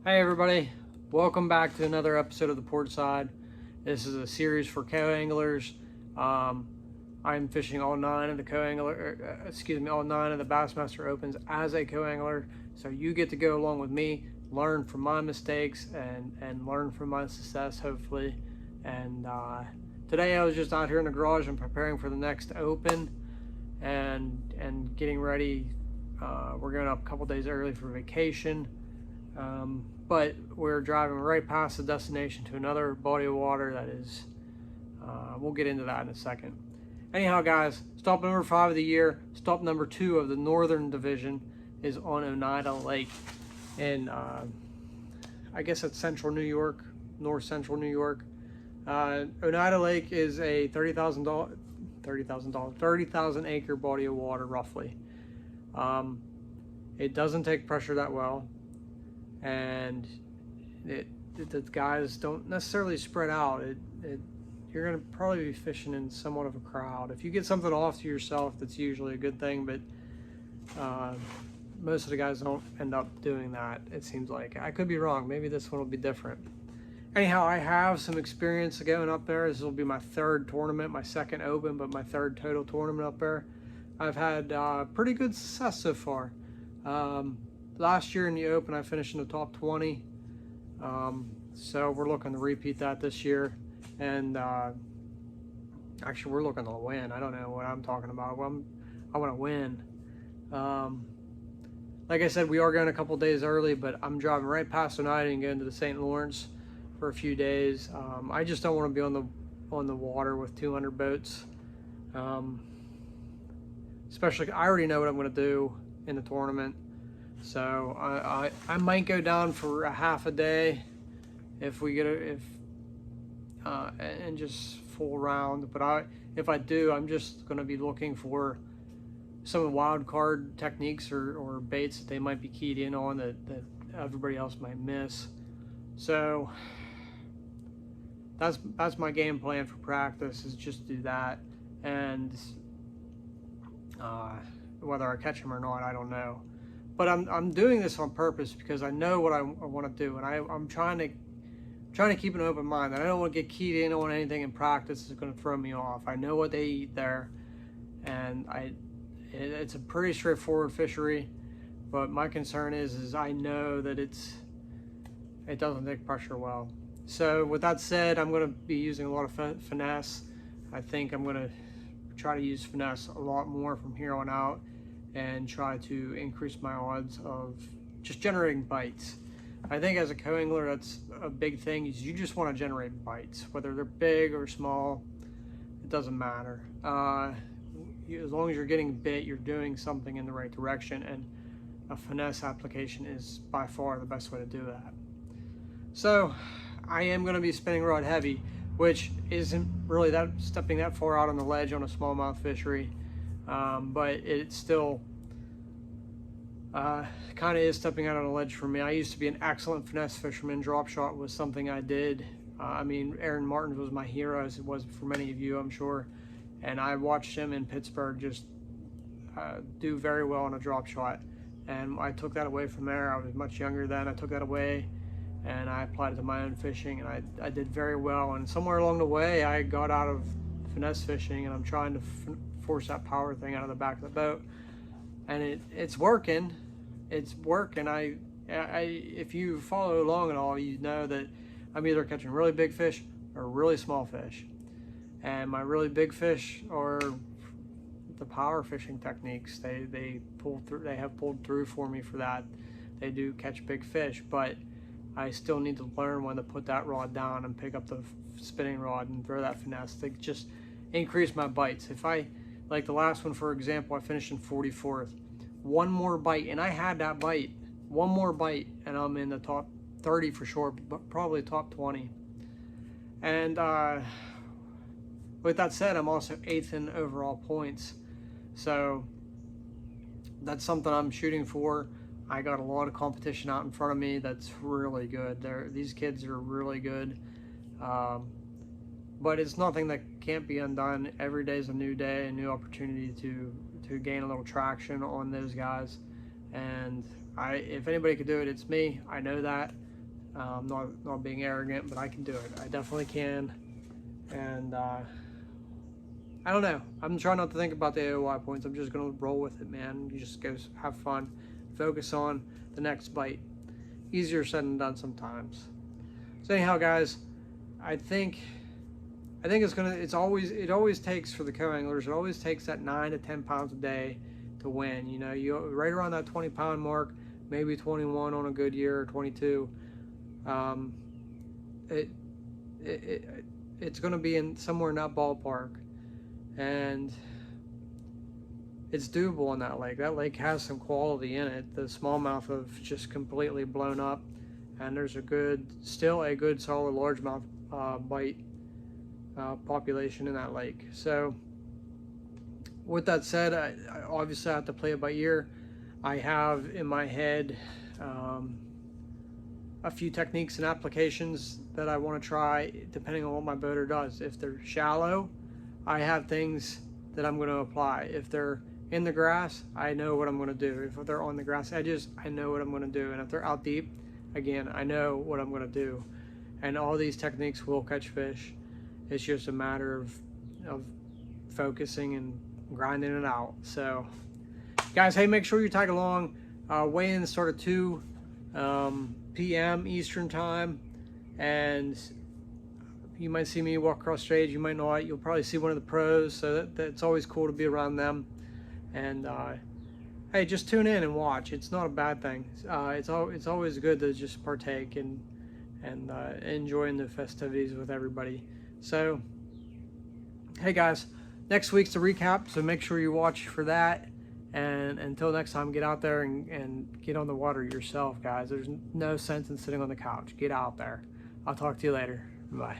Hey everybody, welcome back to another episode of the Port Side. This is a series for co-anglers. I'm fishing all nine of the all nine of the Bassmaster Opens as a co-angler. So you get to go along with me, learn from my mistakes and learn from my success, hopefully. And today I was just out here in the garage and preparing for the next Open and getting ready. We're going up a couple days early for vacation. But we're driving right past the destination to another body of water that is, we'll get into that in a second. Anyhow, guys, stop number 5 of the year, stop number 2 of the Northern Division is on Oneida Lake in, I guess it's central New York, north central New York. Oneida Lake is a 30,000 acre body of water, roughly. It doesn't take pressure that well. And the guys don't necessarily spread out. You're going to probably be fishing in somewhat of a crowd. If you get something off to yourself, that's usually a good thing, but most of the guys don't end up doing that, it seems like. I could be wrong. Maybe this one will be different. Anyhow, I have some experience going up there. This will be my third tournament, my second Open, but my third total tournament up there. I've had pretty good success so far. Last year in the Open, I finished in the top 20. So we're looking to repeat that this year. And actually, we're looking to win. I don't know what I'm talking about. I want to win. Like I said, we are going a couple days early, but I'm driving right past Oneida and going to the St. Lawrence for a few days. I just don't want to be on the water with 200 boats. Especially, I already know what I'm going to do in the tournament. So I might go down for a half a day if we get and just full round. But if I do, I'm just going to be looking for some wild card techniques or baits that they might be keyed in on that everybody else might miss. So that's my game plan for practice, is just do that. And whether I catch them or not, I don't know. But I'm doing this on purpose because I know what I want to do, and I'm trying to keep an open mind. I don't want to get keyed in on anything in practice that's going to throw me off. I know what they eat there, and it's a pretty straightforward fishery. But my concern is I know that it doesn't take pressure well. So with that said, I'm going to be using a lot of finesse. I think I'm going to try to use finesse a lot more from here on out, and try to increase my odds of just generating bites. I think as a co-angler, that's a big thing, is you just want to generate bites. Whether they're big or small, it doesn't matter. As long as you're getting bit, you're doing something in the right direction, and a finesse application is by far the best way to do that. So I am going to be spinning rod heavy, which isn't really stepping that far out on the ledge on a smallmouth fishery. But it still kind of is stepping out on a ledge for me. I used to be an excellent finesse fisherman. Drop shot was something I did. I mean, Aaron Martins was my hero, as it was for many of you, I'm sure. And I watched him in Pittsburgh just do very well on a drop shot. And I took that away from there. I was much younger then. I took that away and I applied it to my own fishing, and I did very well. And somewhere along the way, I got out of finesse fishing, and I'm trying to force that power thing out of the back of the boat, and it's working. It's working. If you follow along at all, you know that I'm either catching really big fish or really small fish, and my really big fish are the power fishing techniques. They pull through. They have pulled through for me for that. They do catch big fish, but I still need to learn when to put that rod down and pick up the spinning rod and throw that finesse to just increase my bites. If like the last one, for example, I finished in 44th. One more bite, and I had that bite. One more bite, and I'm in the top 30 for sure, but probably top 20. And with that said, I'm also 8th in overall points. So that's something I'm shooting for. I got a lot of competition out in front of me that's really good. These kids are really good. But it's nothing that can't be undone. Every day is a new day, a new opportunity to gain a little traction on those guys. And if anybody could do it, it's me. I know that. Not being arrogant, but I can do it. I definitely can. And I don't know. I'm trying not to think about the AOY points. I'm just going to roll with it, man. You just go have fun. Focus on the next bite. Easier said than done sometimes. So anyhow, guys, I think it always takes for the co-anglers, it always takes that 9 to 10 pounds a day to win. You know, you right around that 20-pound mark, maybe 21 on a good year, or 22. It's going to be in somewhere in that ballpark, and it's doable on that lake. That lake has some quality in it. The smallmouth have just completely blown up, and there's still a good solid largemouth bite population in that lake. So with that said, I obviously have to play it by ear. I have in my head a few techniques and applications that I want to try depending on what my boater does. If they're shallow, I have things that I'm going to apply. If they're in the grass, I know what I'm going to do. If they're on the grass edges, I know what I'm going to do. And if they're out deep, again, I know what I'm going to do. And all these techniques will catch fish. It's just a matter of focusing and grinding it out. So guys, hey, make sure you tag along. Weigh-ins start at 2 p.m. Eastern time, and you might see me walk across stage, you might not. You'll probably see one of the pros, so that's always cool to be around them. And hey, just tune in and watch. It's not a bad thing. It's always good to just partake and enjoying the festivities with everybody. So hey guys, next week's the recap, so make sure you watch for that. And until next time, get out there and get on the water yourself, guys. There's no sense in sitting on the couch. Get out there. I'll talk to you later. Bye.